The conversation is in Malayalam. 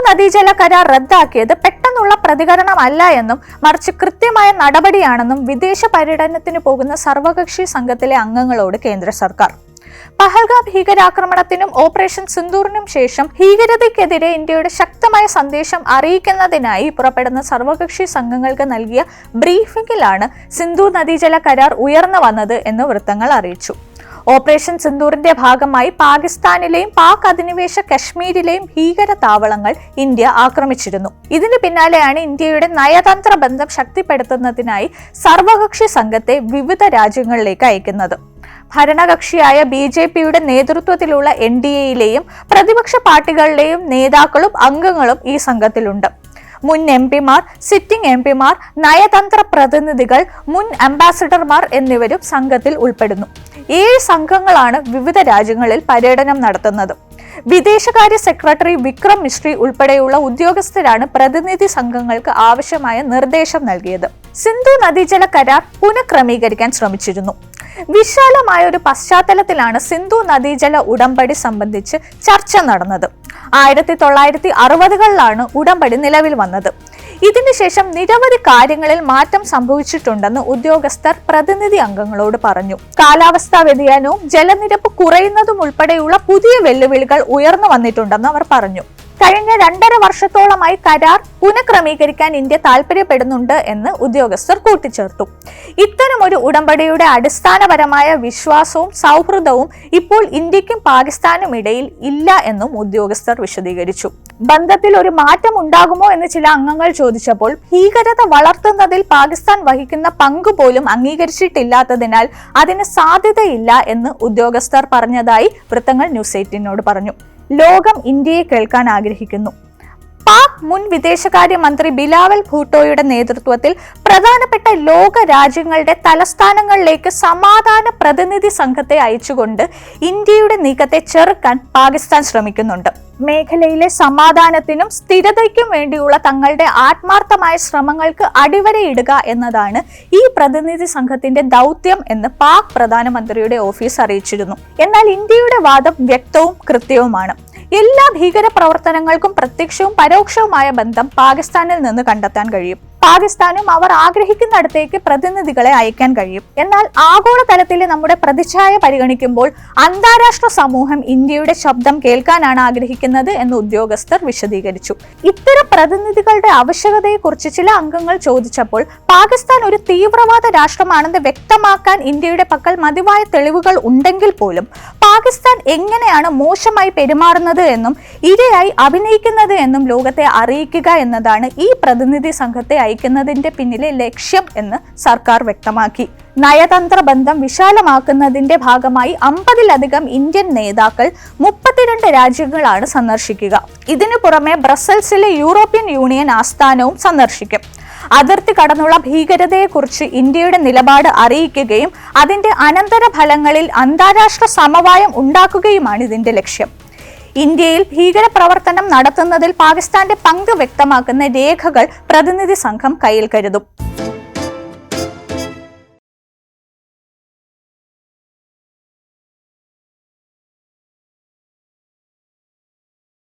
നദീജല കരാർ റദ്ദാക്കിയത് പെട്ടെന്നുള്ള പ്രതികരണമല്ല എന്നും മറിച്ച് കൃത്യമായ നടപടിയാണെന്നും വിദേശ പര്യടനത്തിന് പോകുന്ന സർവകക്ഷി സംഘത്തിലെ അംഗങ്ങളോട് കേന്ദ്ര സർക്കാർ. പഹൽഗാം ഭീകരാക്രമണത്തിനും ഓപ്പറേഷൻ സിന്ദൂറിനും ശേഷം ഭീകരതയ്ക്കെതിരെ ഇന്ത്യയുടെ ശക്തമായ സന്ദേശം അറിയിക്കുന്നതിനായി പുറപ്പെടുന്ന സർവകക്ഷി സംഘങ്ങൾക്ക് നൽകിയ ബ്രീഫിംഗിലാണ് സിന്ധു നദീജല കരാർ ഉയർന്നു വന്നത് എന്ന് വൃത്തങ്ങൾ അറിയിച്ചു. ഓപ്പറേഷൻ സിന്ദൂറിന്റെ ഭാഗമായി പാകിസ്ഥാനിലെയും പാക് അധിനിവേശ കശ്മീരിലെയും ഭീകര താവളങ്ങൾ ഇന്ത്യ ആക്രമിച്ചിരുന്നു. ഇതിന് പിന്നാലെയാണ് ഇന്ത്യയുടെ നയതന്ത്ര ബന്ധം ശക്തിപ്പെടുത്തുന്നതിനായി സർവകക്ഷി സംഘത്തെ വിവിധ രാജ്യങ്ങളിലേക്ക് അയക്കുന്നത്. ഭരണകക്ഷിയായ BJPയുടെ നേതൃത്വത്തിലുള്ള NDAയിലെയും പ്രതിപക്ഷ പാർട്ടികളിലെയും നേതാക്കളും അംഗങ്ങളും ഈ സംഘത്തിലുണ്ട്. മുൻ MP-മാർ, സിറ്റിംഗ് MP-മാർ, നയതന്ത്ര പ്രതിനിധികൾ, മുൻ അംബാസിഡർമാർ എന്നിവരും സംഘത്തിൽ ഉൾപ്പെടുന്നു. 7 സംഘങ്ങളാണ് വിവിധ രാജ്യങ്ങളിൽ പര്യടനം നടത്തുന്നത്. വിദേശകാര്യ സെക്രട്ടറി വിക്രം മിശ്രി ഉൾപ്പെടെയുള്ള ഉദ്യോഗസ്ഥരാണ് പ്രതിനിധി സംഘങ്ങൾക്ക് ആവശ്യമായ നിർദ്ദേശം നൽകിയത്. സിന്ധു നദീജല കരാർ പുനഃക്രമീകരിക്കാൻ ശ്രമിച്ചിരുന്നു. വിശാലമായ ഒരു പശ്ചാത്തലത്തിലാണ് സിന്ധു നദീജല ഉടമ്പടി സംബന്ധിച്ച് ചർച്ച നടന്നത്. 1960കളിലാണ് ഉടമ്പടി നിലവിൽ വന്നത്. ഇതിനുശേഷം നിരവധി കാര്യങ്ങളിൽ മാറ്റം സംഭവിച്ചിട്ടുണ്ടെന്ന് ഉദ്യോഗസ്ഥർ പ്രതിനിധി അംഗങ്ങളോട് പറഞ്ഞു. കാലാവസ്ഥാ വ്യതിയാനവും ജലനിരപ്പ് കുറയുന്നതും ഉൾപ്പെടെയുള്ള പുതിയ വെല്ലുവിളികൾ ഉയർന്നു വന്നിട്ടുണ്ടെന്ന് അവർ പറഞ്ഞു. കഴിഞ്ഞ 2.5 വർഷത്തോളമായി കരാർ പുനഃക്രമീകരിക്കാൻ ഇന്ത്യ താൽപര്യപ്പെടുന്നുണ്ട് എന്ന് ഉദ്യോഗസ്ഥർ കൂട്ടിച്ചേർത്തു. ഇത്തരമൊരു ഉടമ്പടിയുടെ അടിസ്ഥാനപരമായ വിശ്വാസവും സൗഹൃദവും ഇപ്പോൾ ഇന്ത്യക്കും പാകിസ്ഥാനും ഇടയിൽ ഇല്ല എന്നും ഉദ്യോഗസ്ഥർ വിശദീകരിച്ചു. ബന്ധത്തിൽ ഒരു മാറ്റം ഉണ്ടാകുമോ എന്ന് ചില അംഗങ്ങൾ ചോദിച്ചപ്പോൾ ഭീകരത വളർത്തുന്നതിൽ പാകിസ്ഥാൻ വഹിക്കുന്ന പങ്ക് പോലും അംഗീകരിച്ചിട്ടില്ലാത്തതിനാൽ അതിന് സാധ്യതയില്ല എന്ന് ഉദ്യോഗസ്ഥർ പറഞ്ഞതായി വൃത്തങ്ങൾ ന്യൂസ് 18നോട് പറഞ്ഞു. ലോകം ഇന്ത്യയെ കേൾക്കാൻ ആഗ്രഹിക്കുന്നു. പാക് മുൻ വിദേശകാര്യ മന്ത്രി ബിലാവൽ ഭൂട്ടോയുടെ നേതൃത്വത്തിൽ പ്രധാനപ്പെട്ട ലോക രാജ്യങ്ങളുടെ തലസ്ഥാനങ്ങളിലേക്ക് സമാധാന പ്രതിനിധി സംഘത്തെ അയച്ചുകൊണ്ട് ഇന്ത്യയുടെ നീക്കത്തെ ചെറുക്കാൻ പാകിസ്ഥാൻ ശ്രമിക്കുന്നുണ്ട്. മേഖലയിലെ സമാധാനത്തിനും സ്ഥിരതയ്ക്കും വേണ്ടിയുള്ള തങ്ങളുടെ ആത്മാർത്ഥമായ ശ്രമങ്ങൾക്ക് അടിവരയിടുക എന്നതാണ് ഈ പ്രതിനിധി സംഘത്തിന്റെ ദൗത്യം എന്ന് പാക് പ്രധാനമന്ത്രിയുടെ ഓഫീസ് അറിയിച്ചിരുന്നു. എന്നാൽ ഇന്ത്യയുടെ വാദം വ്യക്തവും കൃത്യവുമാണ്. എല്ലാ ഭീകര പ്രവർത്തനങ്ങൾക്കും പ്രത്യക്ഷവും പരോക്ഷവുമായ ബന്ധം പാകിസ്ഥാനിൽ നിന്ന് കണ്ടെത്താൻ കഴിയും. പാകിസ്ഥാനും അവർ ആഗ്രഹിക്കുന്നിടത്തേക്ക് പ്രതിനിധികളെ അയക്കാൻ കഴിയും. എന്നാൽ ആഗോളതലത്തിലെ നമ്മുടെ പ്രതിച്ഛായ പരിഗണിക്കുമ്പോൾ അന്താരാഷ്ട്ര സമൂഹം ഇന്ത്യയുടെ ശബ്ദം കേൾക്കാനാണ് ആഗ്രഹിക്കുന്നത് എന്ന് ഉദ്യോഗസ്ഥർ വിശദീകരിച്ചു. ഇത്തരം പ്രതിനിധികളുടെ ആവശ്യകതയെക്കുറിച്ച് ചില അംഗങ്ങൾ ചോദിച്ചപ്പോൾ പാകിസ്ഥാൻ ഒരു തീവ്രവാദ രാഷ്ട്രമാണെന്ന് വ്യക്തമാക്കാൻ ഇന്ത്യയുടെ പക്കൽ മതിയായ തെളിവുകൾ ഉണ്ടെങ്കിൽ പോലും പാകിസ്ഥാൻ എങ്ങനെയാണ് മോശമായി പെരുമാറുന്നത് എന്നും ഇരയായി അഭിനയിക്കുന്നത് എന്നും ലോകത്തെ അറിയിക്കുക എന്നതാണ് ഈ പ്രതിനിധി സംഘത്തെ അയക്കുന്നതിന്റെ പിന്നിലെ ലക്ഷ്യം എന്ന് സർക്കാർ വ്യക്തമാക്കി. നയതന്ത്ര ബന്ധം വിശാലമാക്കുന്നതിന്റെ ഭാഗമായി 50-ലധികം ഇന്ത്യൻ നേതാക്കൾ 32 രാജ്യങ്ങളാണ് സന്ദർശിക്കുക. ഇതിനു പുറമെ ബ്രസൽസിലെ യൂറോപ്യൻ യൂണിയൻ ആസ്ഥാനവും സന്ദർശിക്കും. അതിർത്തി കടന്നുള്ള ഭീകരതയെക്കുറിച്ച് ഇന്ത്യയുടെ നിലപാട് അറിയിക്കുകയും അതിന്റെ അനന്തരഫലങ്ങളിൽ അന്താരാഷ്ട്ര സമവായം ഉണ്ടാക്കുകയുമാണ് ഇതിന്റെ ലക്ഷ്യം. ഇന്ത്യയിൽ ഭീകര പ്രവർത്തനം നടത്തുന്നതിൽ പാകിസ്ഥാന്റെ പങ്ക് വ്യക്തമാക്കുന്ന രേഖകൾ പ്രതിനിധി സംഘം കയ്യിൽ കരുതും.